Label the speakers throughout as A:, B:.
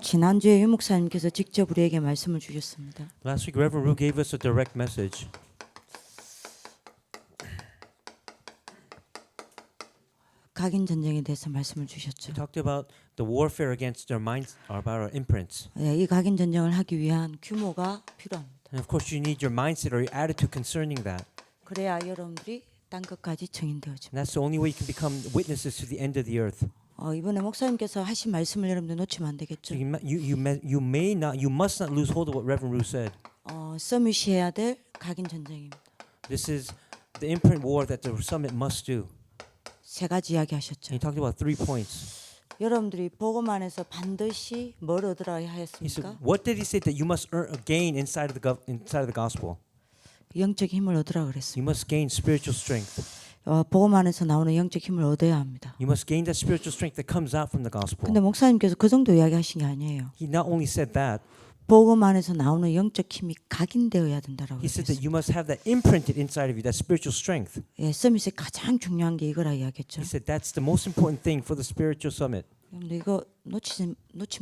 A: 지난주에 유 목사님께서 직접 우리에게 말씀을 주셨습니다.
B: Last week, Reverend Ru gave us a direct message.
A: 각인 전쟁에 대해서 말씀을
B: He
A: 주셨죠.
B: talked about the warfare against our minds, about our imprints.
A: 이 각인 전쟁을 하기 위한 규모가 필요합니다.
B: And of course, you need your mindset or your attitude concerning that.
A: 그래야 여러분들이 땅 끝까지 증인되어집니다.
B: And that's the only way you can become witnesses to the end of the earth.
A: 이번에 목사님께서 하신 말씀을 여러분들 놓치면 안 되겠죠.
B: So you must not lose hold of what Reverend Ru said.
A: 서밋이 해야 될 각인 전쟁입니다.
B: This is the imprint war that the summit must do.
A: 세 가지 이야기하셨죠.
B: And he talked about 3 points.
A: 여러분들이 복음 안에서 반드시 뭘 얻으라
B: He said,
A: 하였습니까?
B: what did he say that you must gain inside of the gospel?
A: 영적 힘을 얻으라
B: You
A: 그랬습니다.
B: must gain spiritual strength.
A: 복음 안에서 나오는 영적 힘을 얻어야 합니다.
B: You must gain that spiritual strength that comes out from the gospel.
A: 근데 목사님께서 그 정도 이야기하신 게 아니에요.
B: He not only said that,
A: 복음 안에서 나오는 영적 힘이 각인되어야 된다라고
B: he said that
A: 했어요.
B: you must have that imprinted inside of you, that spiritual strength.
A: 서밋의 가장 중요한 게 이거라 이야기했죠.
B: He said that's the most important thing for the spiritual summit.
A: 여러분들 이거 놓치면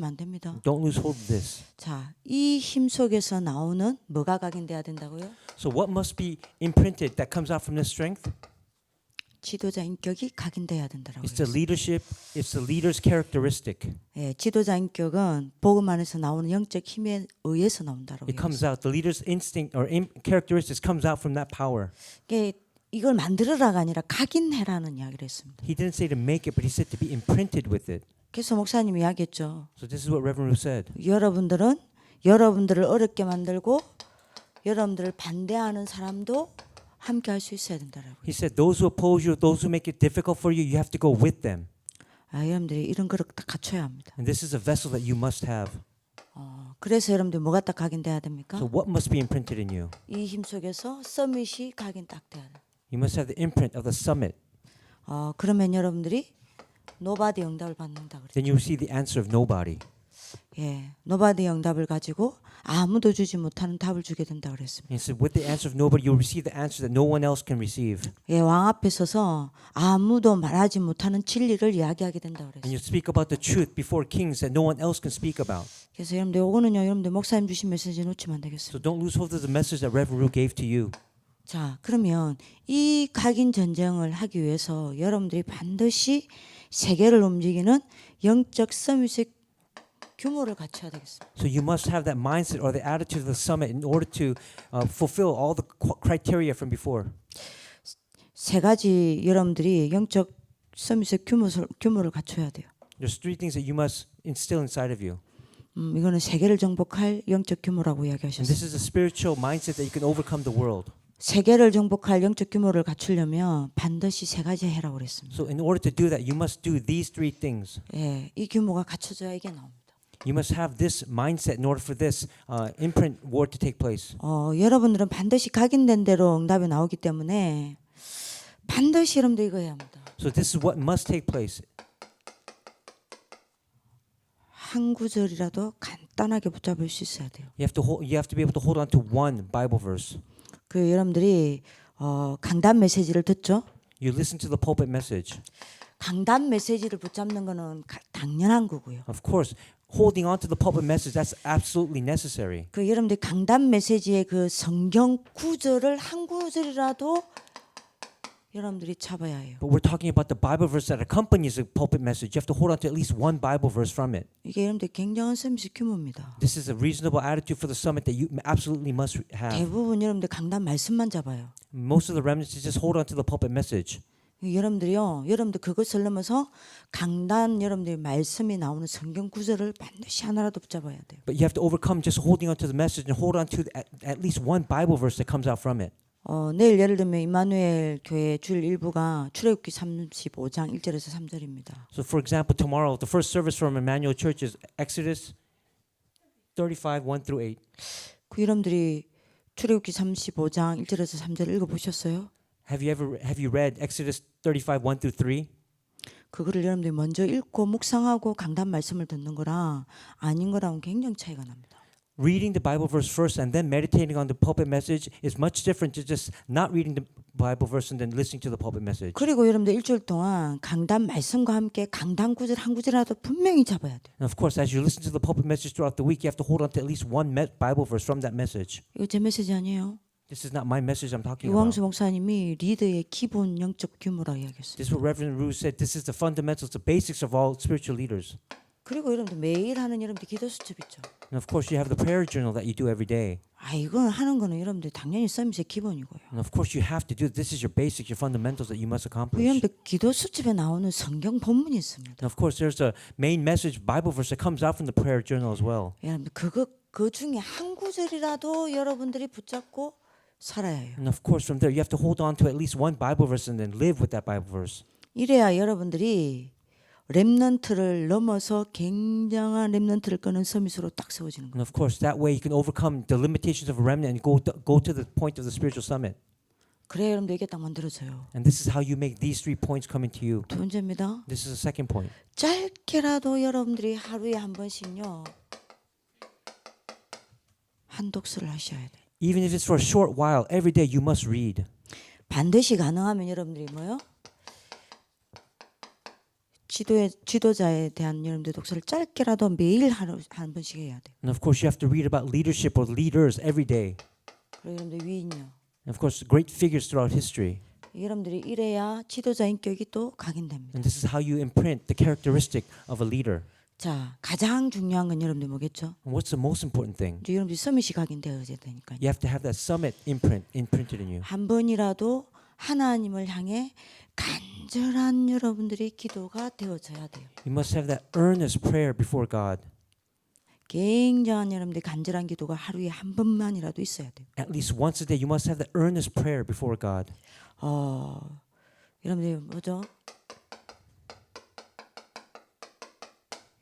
A: 안 됩니다.
B: Don't lose hold of this.
A: 자, 이 힘 속에서 나오는 뭐가 각인돼야 된다고요?
B: So what must be imprinted that comes out from this strength?
A: 지도자 인격이 각인돼야 된다라고
B: It's the
A: 했어요.
B: leadership, it's the leader's characteristic.
A: 지도자 인격은 복음 안에서 나오는 영적 힘에 의해서 나온다라고
B: It comes
A: 했어요.
B: out, the leader's instinct or characteristics comes out from that power.
A: 이걸 만들어라가 아니라 각인해라는 이야기를 했습니다.
B: He didn't say to make it, but he said to be imprinted with it.
A: 그래서 목사님이 이야기했죠.
B: So this is what Reverend Ru said.
A: 여러분들은 여러분들을 어렵게 만들고 여러분들을 반대하는 사람도 함께 할 수 있어야 된다라고.
B: He said those who oppose you, those who make it difficult for you, you have to go with them.
A: 여러분들이 이런 그릇 딱 갖춰야 합니다.
B: And this is a vessel that you must have.
A: 그래서 여러분들 뭐가 딱 각인돼야 됩니까?
B: So what must be imprinted in you?
A: 이 힘 속에서 서밋이 각인 딱 돼야 돼.
B: You must have the imprint of the summit.
A: 그러면 여러분들이 노바디 응답을 받는다 그랬죠.
B: Then you receive the answer of nobody.
A: 노바디 응답을 가지고 아무도 주지 못하는 답을 주게 된다 그랬습니다.
B: And he said with the answer of nobody, you'll receive the answer that no one else can receive.
A: 왕 앞에 서서 아무도 말하지 못하는 진리를 이야기하게 된다
B: And
A: 그랬어요.
B: you speak about the truth before kings that no one else can speak about.
A: 그래서 여러분들 요거는요, 여러분들 목사님 주신 메시지 놓치면 안 되겠어요.
B: So don't lose hold of the message that Reverend Ru gave to you.
A: 자, 그러면 이 각인 전쟁을 하기 위해서 여러분들이 반드시 세계를 움직이는 영적 서밋의 규모를 갖춰야 되겠습니다.
B: So you must have that mindset or the attitude of the summit in order to fulfill all the criteria from before.
A: 세 가지 여러분들이 영적 서밋의 규모를 갖춰야 돼요.
B: There's 3 things that you must instill inside of you.
A: 이거는 세계를 정복할 영적 규모라고
B: And
A: 이야기하셨어요.
B: this is a spiritual mindset that you can overcome the world.
A: 세계를 정복할 영적 규모를 갖추려면 반드시 세 가지 해라고 그랬습니다.
B: So in order to do that, you must do these 3 things.
A: 이 규모가 갖춰져야 이게 나옵니다.
B: You must have this mindset in order for this imprint war to take place.
A: 여러분들은 반드시 각인된 대로 응답이 나오기 때문에 반드시 여러분들 이거 해야 합니다.
B: So this is what must take place.
A: 한 구절이라도 간단하게 붙잡을 수 있어야 돼요.
B: You have to be able to hold on to one Bible verse.
A: 여러분들이 강단 메시지를 듣죠?
B: You listen to the pulpit message.
A: 강단 메시지를 붙잡는 거는 당연한 거고요.
B: Of course, holding on to the pulpit message, that's absolutely necessary.
A: 여러분들 강단 메시지의 그 성경 구절을 한 구절이라도 여러분들이 잡아야 해요.
B: But we're talking about the Bible verse that accompanies the pulpit message. You have to hold on to at least one Bible verse from it.
A: 이게 여러분들 굉장한 서밋의 규모입니다.
B: This is a reasonable attitude for the summit that you absolutely must have.
A: 대부분 여러분들 강단 말씀만 잡아요.
B: Most of the remnants just hold on to the pulpit message.
A: 여러분들 그것을 넘어서 강단 여러분들 말씀이 나오는 성경 구절을 반드시 하나라도 붙잡아야 돼요.
B: But you have to overcome just holding on to the message and hold on to at least one Bible verse that comes out from it.
A: 내일 예를 들면 임마누엘 교회 주일 일부가 출애굽기 35장 1절에서 3절입니다.
B: So for example, tomorrow the first service from Emmanuel Church is Exodus 35, 1 through 8.
A: 여러분들이 출애굽기 35장 1절에서 3절 읽어 보셨어요?
B: Have you read Exodus 35, 1 through 3?
A: 그거를 여러분들이 먼저 읽고 묵상하고 강단 말씀을 듣는 거랑 아닌 거랑은 굉장히 차이가 납니다.
B: reading the Bible verse first and then meditating on the pulpit message is much different to just not reading the Bible verse and then listening to the pulpit message.
A: 그리고 여러분들 일주일 동안 강단 말씀과 함께 강단 구절 한 구절이라도 분명히 잡아야 돼요.
B: And of course, as you listen to the pulpit message throughout the week, you have to hold on to at least one Bible verse from that message.
A: 이거 제 메시지 아니에요.
B: This is not my message I'm talking
A: 유광수
B: about.
A: 목사님이 리더의 기본 영적 규모라 이야기했어요.
B: This is what Reverend Rue said. This is the fundamentals, the basics of all spiritual leaders.
A: 그리고 여러분들 매일 하는 여러분들 기도 수첩 있죠.
B: And of course, you have the prayer journal that you do every day.
A: 아 이거 하는 거는 여러분들 당연히 서밋의 기본이고요.
B: And of course, you have to do this. Is your basics, your fundamentals that you must accomplish.
A: 여러분들 기도 수첩에 나오는 성경 본문이 있습니다.
B: And of course, there's a main message Bible verse that comes out from the prayer journal as well.
A: 여러분들 그 중에 한 구절이라도 여러분들이 붙잡고 살아야 해요.
B: And of course, from there, you have to hold on to at least one Bible verse and then live with that Bible verse.
A: 이래야 여러분들이 렘넌트를 넘어서 굉장한 렘넌트를 끄는 서밋으로 딱 세워지는 거예요.
B: And of course, that way you can overcome the limitations of a remnant and go to the point of the spiritual summit.
A: 그래야 여러분들 이게 딱 만들어져요.
B: And this is how you make these 3 points come into you.
A: 두 번째입니다.
B: This is the second point.
A: 짧게라도 여러분들이 하루에 한 번씩요. 한 독서를 하셔야 돼요.
B: Even if it's for a short while, every day you must read.
A: 반드시 가능하면 여러분들이 뭐요? 지도자에 대한 여러분들 독서를 짧게라도 매일 하루 한 번씩 해야 돼요.
B: And of course, you have to read about leadership or leaders every day.
A: 그리고 여러분들 위인요.
B: And of course, great figures throughout history.
A: 여러분들이 이래야 지도자 인격이 또 각인됩니다.
B: And this is how you imprint the characteristic of a leader.
A: 자, 가장 중요한 건 여러분들 뭐겠죠?
B: And what's the most important thing?
A: 이제 여러분들이 서밋이 각인되어야 되니까요.
B: You have to have that summit imprinted in you.
A: 한 번이라도 하나님을 향해 간절한 여러분들의 기도가 되어져야 돼요.
B: You must have that earnest prayer before God.
A: 굉장한 여러분들의 간절한 기도가 하루에 한 번만이라도 있어야 돼요.
B: At least once a day, you must have that earnest prayer before God.
A: 여러분들 뭐죠?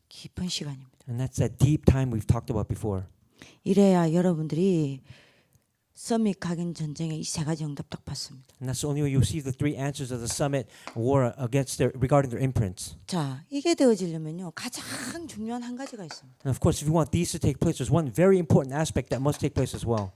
A: 깊은 시간입니다.
B: And that's that deep time we've talked about before.
A: 이래야 여러분들이 서밋 각인 전쟁에 이 세 가지 응답 딱 받습니다.
B: And that's the only way you receive the 3 answers of the summit war against regarding their imprints.
A: 자, 이게 되어지려면요 가장 중요한 한 가지가 있습니다.
B: And of course, if you want these to take place, there's one very important aspect that must take place as well.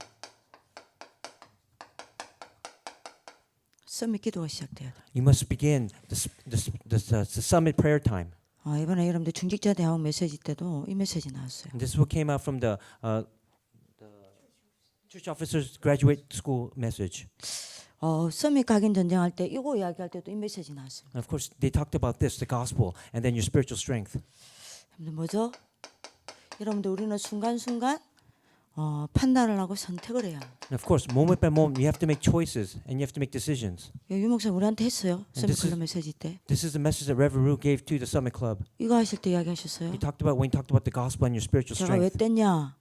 A: 서밋 기도가 시작돼야 돼요.
B: You must begin the summit prayer time.
A: 이번에 여러분들 중직자 대학 메시지 때도 이 메시지 나왔어요.
B: And this is what came out from the church officers graduate school message.
A: 서밋 각인 전쟁할 때 이거 이야기할 때도 이 메시지 나왔어요.
B: And of course, they talked about this, the gospel, and then your spiritual strength.
A: 여러분들 뭐죠? 여러분들 우리는 순간순간 판단을 하고 선택을 해야 합니다.
B: And of course, moment by moment, you have to make choices and you have to make decisions.
A: 유 목사 우리한테 했어요. 서밋
B: this is-
A: 클럽 메시지 때.
B: This is the message that Reverend Rue gave to the Summit Club.
A: 이거 하실 때 이야기하셨어요.
B: He talked about when he talked about the gospel and your spiritual
A: 제가 왜
B: strength.
A: 뗐냐?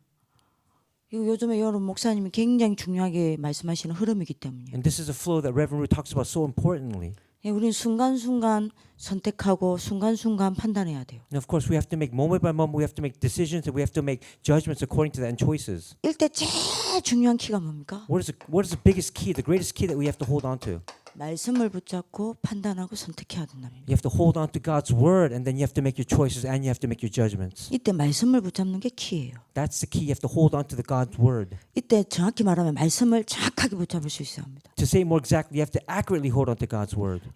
A: 이거 요즘에 여러분 목사님이 굉장히 중요하게 말씀하시는 흐름이기 때문이에요.
B: And this is a flow that Reverend Rue talks about so importantly.
A: 우리는 순간순간 선택하고 순간순간 판단해야 돼요.
B: And of course, we have to make moment by moment, we have to make decisions and we have to make judgments according to that and choices.
A: 일대 제일 중요한 키가 뭡니까?
B: What is the biggest key, the greatest key that we have to hold on to?
A: 말씀을 붙잡고 판단하고 선택해야 된답니다.
B: You have to hold on to God's word and then you have to make your choices and you have to make your judgments.
A: 이때 말씀을 붙잡는 게 키예요.
B: That's the key. You have to hold on to the God's word.
A: 이때 정확히 말하면 말씀을 정확하게 붙잡을 수 있어야 합니다.
B: To say it more exactly, you have to accurately hold on to God's word.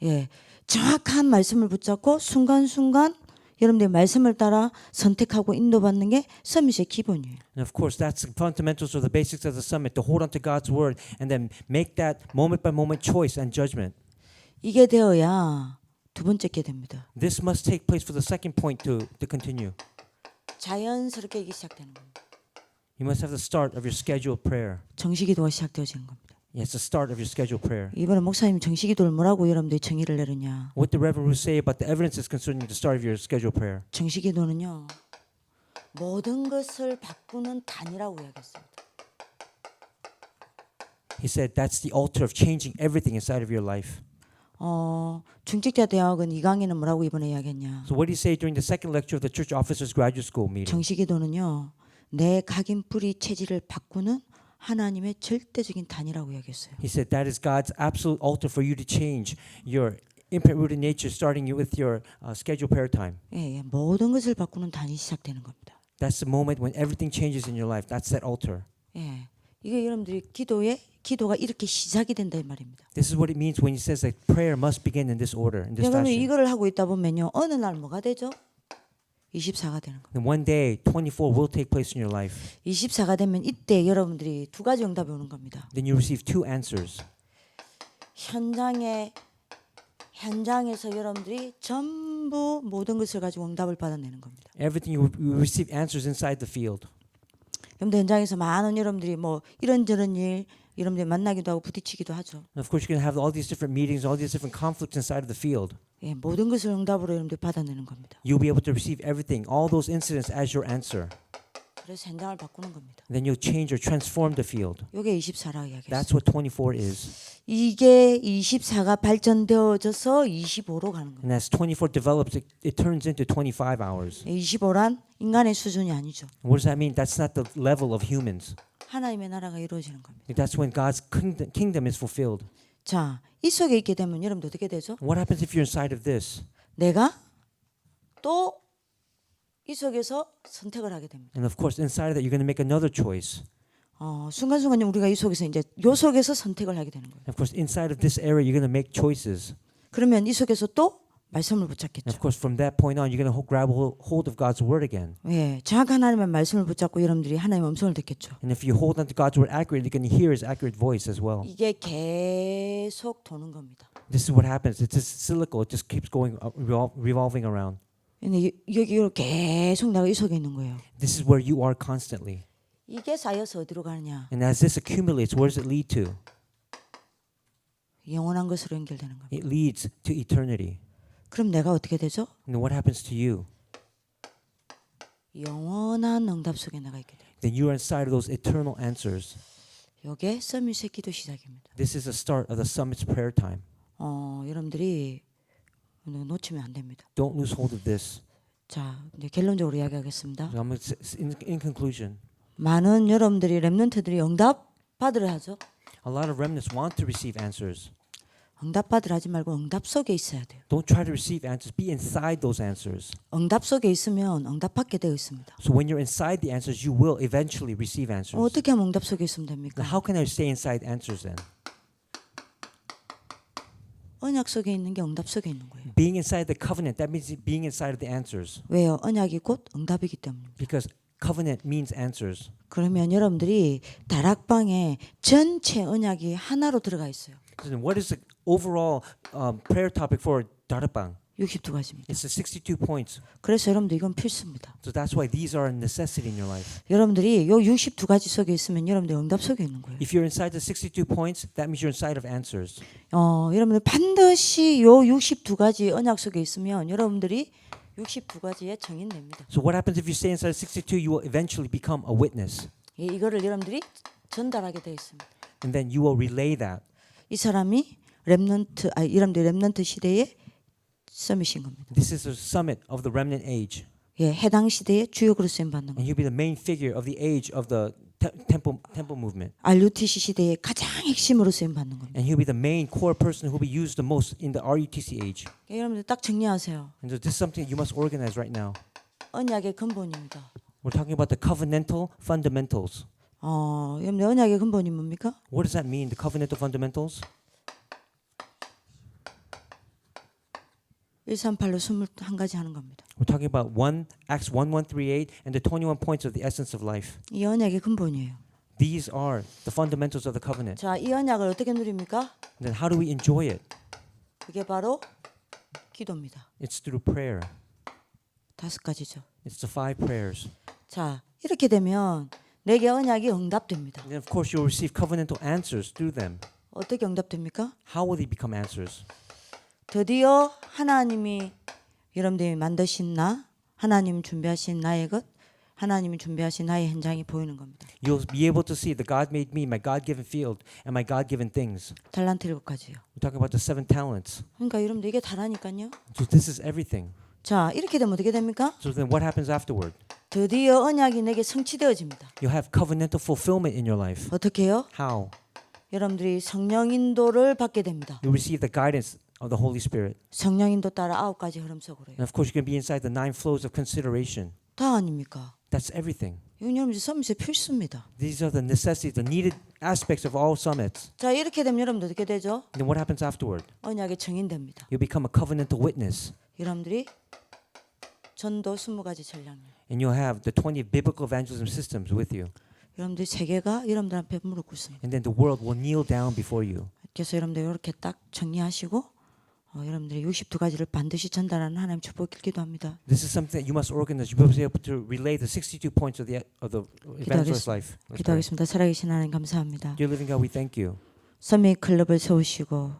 A: 정확한 말씀을 붙잡고 순간순간 여러분들의 말씀을 따라 선택하고 인도받는 게 서밋의 기본이에요.
B: And of course, that's the fundamentals or the basics of the summit, to hold on to God's word and then make that moment by moment choice and judgment.
A: 이게 되어야 두 번째 게 됩니다.
B: This must take place for the second point to continue.
A: 자연스럽게 이게 시작되는 겁니다.
B: You must have the start of your scheduled prayer.
A: 정식기도가 시작되어지는 겁니다.
B: Yes, the start of your scheduled prayer.
A: 이번에 목사님 정식기도를 뭐라고 여러분들이 정의를 내렸냐?
B: What did Reverend Rue say about the evidences concerning the start of your scheduled prayer?
A: 정식기도는요. 모든 것을 바꾸는 단이라고 이야기했습니다.
B: He said that's the altar of changing everything inside of your life.
A: 중직자 대학은 2강에는 뭐라고 이번에 이야기했냐?
B: So what did he say during the second lecture of the Church Officers Graduate School meeting?
A: 정식기도는요. 내 각인 뿌리 체질을 바꾸는 하나님의 절대적인 단이라고 이야기했어요.
B: He said that is God's absolute altar for you to change your imprint-rooted nature, starting with your scheduled prayer time.
A: 모든 것을 바꾸는 단이 시작되는 겁니다.
B: That's the moment when everything changes in your life. That's that altar.
A: 예, 이게 여러분들이 기도가 이렇게 시작이 된다 이 말입니다.
B: This is what it means when he says that prayer must begin in this order, in this
A: 여러분
B: fashion.
A: 이거를 하고 있다 보면요, 어느 날 뭐가 되죠? 24가 되는 거예요.
B: And one day, 24 will take place in your life.
A: 24가 되면 이때 여러분들이 두 가지 응답이 오는 겁니다.
B: Then you receive two answers.
A: 현장에서 여러분들이 전부 모든 것을 가지고 응답을 받아내는 겁니다.
B: Everything you receive answers inside the field.
A: 여러분들 현장에서 많은 여러분들이 뭐 이런저런 일 여러분들이 만나기도 하고 부딪히기도 하죠.
B: And of course, you're going to have all these different meetings, all these different conflicts inside of the field.
A: 예, 모든 것을 응답으로 여러분들이 받아내는 겁니다.
B: You'll be able to receive everything, all those incidents as your answer.
A: 그래서 현장을 바꾸는 겁니다.
B: Then you'll change or transform the field.
A: 이게 24라고 이야기했어요.
B: That's what 24 is.
A: 이게 24가 발전되어져서 25로 가는 겁니다.
B: And as 24 develops, it turns into 25 hours.
A: 25란 인간의 수준이 아니죠.
B: And what does that mean? That's not the level of humans.
A: 하나님의 나라가 이루어지는 겁니다.
B: That's when God's kingdom is fulfilled.
A: 자, 이 속에 있게 되면 여러분들 어떻게 되죠?
B: What happens if you're inside of this?
A: 내가 또 이 속에서 선택을 하게 됩니다.
B: And of course, inside of that, you're going to make another choice.
A: 순간순간 우리가 이 속에서 이제 요 속에서 선택을 하게 되는 거예요.
B: And of course, inside of this area, you're going to make choices.
A: 그러면 이 속에서 또 말씀을
B: And
A: 붙잡겠죠.
B: of course, from that point on, you're going to grab hold of God's word again.
A: 예, 정확한 하나님의 말씀을 붙잡고 여러분들이 하나님의 음성을 듣겠죠.
B: And if you hold on to God's word accurately, you're going to hear His accurate voice as well.
A: 이게 계속 도는 겁니다.
B: This is what happens. It's just cyclical. It just keeps going, revolving around.
A: 근데 여기로 계속 내가 이 속에 있는 거예요.
B: This is where you are constantly.
A: 이게 쌓여서 어디로 가느냐?
B: And as this accumulates, where does it lead to?
A: 영원한 것으로 연결되는 겁니다.
B: It leads to eternity.
A: 그럼 내가 어떻게 되죠?
B: And then what happens to you?
A: 영원한 응답 속에 나가 있게 돼요.
B: Then you are inside of those eternal answers.
A: 이게 서밋의 기도 시작입니다.
B: This is the start of the summit's prayer time.
A: 여러분들이 놓치면 안 됩니다.
B: Don't lose hold of this.
A: 자, 이제 결론적으로 이야기하겠습니다.
B: In conclusion,
A: 많은 여러분들이 렘넌트들이 응답 받으려 하죠.
B: a lot of remnants want to receive answers.
A: 응답 받으려 하지 말고 응답 속에 있어야 돼요.
B: Don't try to receive answers. Be inside those answers.
A: 응답 속에 있으면 응답 받게 되어 있습니다.
B: So when you're inside the answers, you will eventually receive answers.
A: 어떻게 하면 응답 속에 있으면 됩니까?
B: Now, how can I stay inside answers then?
A: 언약 속에 있는 게 응답 속에 있는 거예요.
B: Being inside the covenant, that means being inside of the answers.
A: 왜요? 언약이 곧 응답이기 때문입니다.
B: Because covenant means answers.
A: 그러면 여러분들이 다락방에 전체 언약이 하나로 들어가 있어요.
B: Listen, what is the overall prayer topic for Darapang?
A: 62가지입니다.
B: It's the 62 points.
A: 그래서 여러분들 이건 필수입니다.
B: So that's why these are a necessity in your life.
A: 여러분들이 요 62가지 속에 있으면 여러분들 응답 속에 있는 거예요.
B: If you're inside the 62 points, that means you're inside of answers.
A: 여러분들 반드시 요 62가지 언약 속에 있으면 여러분들이 62가지에 정인됩니다.
B: So what happens if you stay inside of 62? You will eventually become a witness.
A: 예, 이거를 여러분들이 전달하게 되어 있습니다.
B: And then you will relay that.
A: 이 사람이 여러분들 렘넌트 시대의 서밋인 겁니다.
B: This is the summit of the remnant age.
A: 예, 해당 시대의 주역으로 쓰임 받는
B: And
A: 겁니다.
B: you'll be the main figure of the age of the temple movement.
A: RUTC 시대의 가장 핵심으로 쓰임 받는 겁니다.
B: And he'll be the main core person who will be used the most in the RUTC age.
A: 예, 여러분들 딱 정리하세요.
B: And so this is something you must organize right now.
A: 언약의 근본입니다.
B: We're talking about the covenantal fundamentals.
A: 여러분들 언약의 근본이 뭡니까?
B: What does that mean, the covenantal fundamentals?
A: 138로 21가지 하는 겁니다.
B: We're talking about Acts 1:138 and the 21 points of the essence of life.
A: 이 언약의 근본이에요.
B: These are the fundamentals of the covenant.
A: 자, 이 언약을 어떻게 누립니까?
B: Then how do we enjoy it?
A: 그게 바로 기도입니다.
B: It's through prayer.
A: 5가지죠.
B: It's the 5 prayers.
A: 자, 이렇게 되면 내게 언약이 응답됩니다.
B: And then of course you'll receive covenantal answers through them.
A: 어떻게 응답됩니까?
B: How will they become answers?
A: 드디어 하나님이 여러분들이 만드신 하나님 준비하신 나의 것, 하나님이 준비하신 나의 현장이 보이는 겁니다.
B: You'll be able to see the God made me, my God-given field, and my God-given things.
A: 달란트 7가지요.
B: We're talking about the 7 talents.
A: 그러니까 여러분들 이게 다라니까요.
B: So this is everything.
A: 자, 이렇게 되면 어떻게 됩니까?
B: So then what happens afterward?
A: 드디어 언약이 내게 성취되어집니다.
B: You'll have covenantal fulfillment in your life.
A: 어떻게 해요?
B: How?
A: 여러분들이 성령 인도를 받게 됩니다.
B: You'll receive the guidance of the Holy Spirit.
A: 성령 인도 따라 9가지 흐름 속으로요.
B: And of course you're going to be inside the 9 flows of consideration.
A: 다 아닙니까?
B: That's everything.
A: 이건 여러분들 서밋의 필수입니다.
B: These are the necessities, the needed aspects of all summits.
A: 자, 이렇게 되면 여러분들 어떻게 되죠?
B: And then what happens afterward?
A: 언약의 증인됩니다.
B: You become a covenantal witness.
A: 여러분들이 전도 20가지 전략.
B: And you'll have the 20 biblical evangelism systems with you.
A: 여러분들 세계가 여러분들 앞에 무릎 꿇습니다.
B: And then the world will kneel down before you.
A: 그래서 여러분들 이렇게 딱 정리하시고 여러분들이 62가지를 반드시 전달하는 하나님 축복을 기도합니다.
B: This is something that you must organize. You must be able to relay the 62 points of the evangelist life. Let's pray.
A: 기도하겠습니다. 살아계신 하나님 감사합니다.
B: Dear living God, we thank you.
A: 서밋 클럽을 세우시고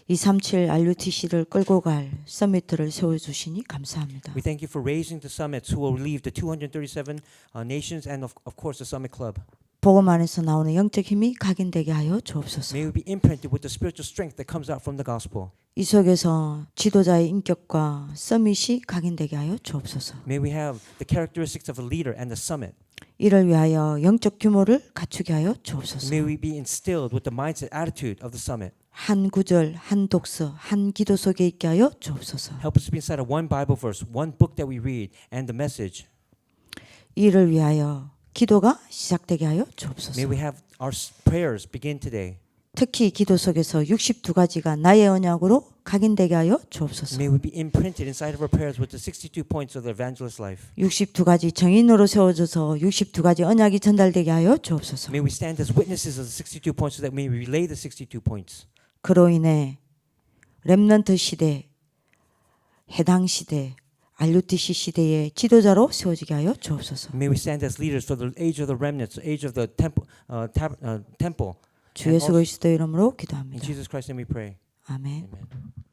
A: 237 RUTC를 끌고 갈 서밋들을 세워주시니 감사합니다.
B: We thank you for raising the summits who will leave the 237 nations and of course the summit club.
A: 복음 안에서 나오는 영적 힘이 각인되게 하여 주옵소서.
B: May we be imprinted with the spiritual strength that comes out from the gospel.
A: 이 속에서 지도자의 인격과 서밋이 각인되게 하여 주옵소서.
B: May we have the characteristics of a leader and the summit.
A: 이를 위하여 영적 규모를 갖추게 하여 주옵소서.
B: May we be instilled with the mindset, attitude of the summit.
A: 한 구절, 한 독서, 한 기도 속에 있게 하여 주옵소서.
B: Help us to be inside of one Bible verse, one book that we read, and the message.
A: 이를 위하여 기도가 시작되게 하여 주옵소서.
B: May we have our prayers begin today.
A: 특히 기도 속에서 62가지가 나의 언약으로 각인되게 하여 주옵소서.
B: May we be imprinted inside of our prayers with the 62 points of the evangelist life.
A: 62가지 정인으로 세워져서 62가지 언약이 전달되게 하여 주옵소서.
B: May we stand as witnesses of the 62 points so that we may relay the 62 points.
A: 그로 인해 렘넌트 시대, 해당 시대, RUTC 시대의 지도자로 세워지게 하여 주옵소서.
B: May we stand as leaders for the age of the remnants, the age of the temple.
A: 주 예수 그리스도 이름으로
B: In
A: 기도합니다.
B: Jesus Christ's name we pray.
A: 아멘.
B: Amen.